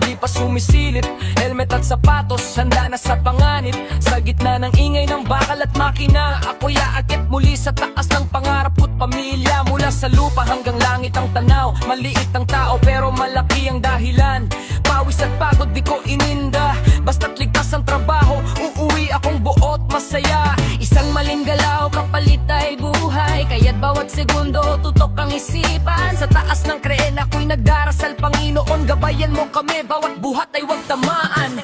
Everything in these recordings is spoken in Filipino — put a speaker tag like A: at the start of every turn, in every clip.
A: di pa sumisilip. Helmet at sapatos, handa na sa panganib. Sa gitna ng ingay ng bakal at makina, ako'y aakyat muli sa taas ng pangarap ko't pamilya. Mula sa lupa hanggang langit ang tanaw. Maliit ang tao pero malaki ang dahilan. Pawis at pagod di ko ininda, basta't ligtas ang trabaho, uuwi akong buot masaya. Isang maling galaw kapalit ay buhay, kaya't bawat segundo tutok ang isipan. Sa taas ng kreen ako'y nagdarasal, Panginoon gabayan mo kami, bawat buhat ay huwag tamaan.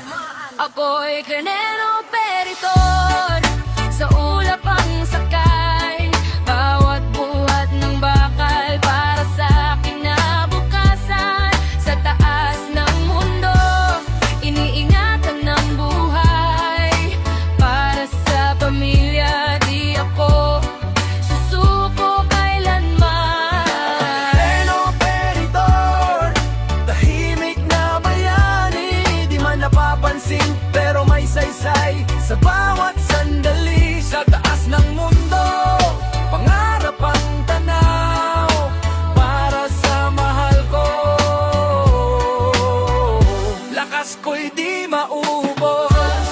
B: Ako'y krenero periton, sa ulap ang sakay. Bawat buhat ng bakal para sa aking nabukasan. Sa taas ng mundo, iniingatan ng buhay. Para sa pamilya, di ako susuko kailanman.
A: Kreno periton, tahimik na bayani, di man napapansin pero may saysay sa bawat sandali. Sa taas ng mundo, pangarap ang tanaw para sa mahal ko. Lakas ko'y di maubos,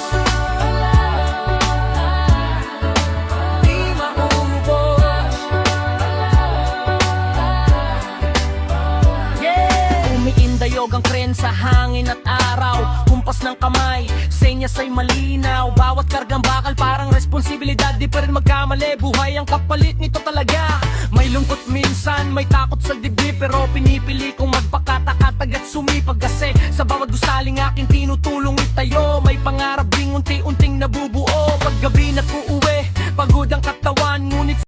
A: di maubos. Yeah! Umiindayog ang kren sa hangin at araw. Humpas ng kamay, senyas ay malinaw. Bawat kargang bakal parang responsibilidad, di pa rin magkamali. Buhay ang kapalit nito talaga. May lungkot minsan, may takot sa dibdib, pero pinipili kong magpakatakatag at sumipag. Kasi sa bawat gusaling aking tinutulong itayo, may pangarap ding unti-unting nabubuo. Paggabi na't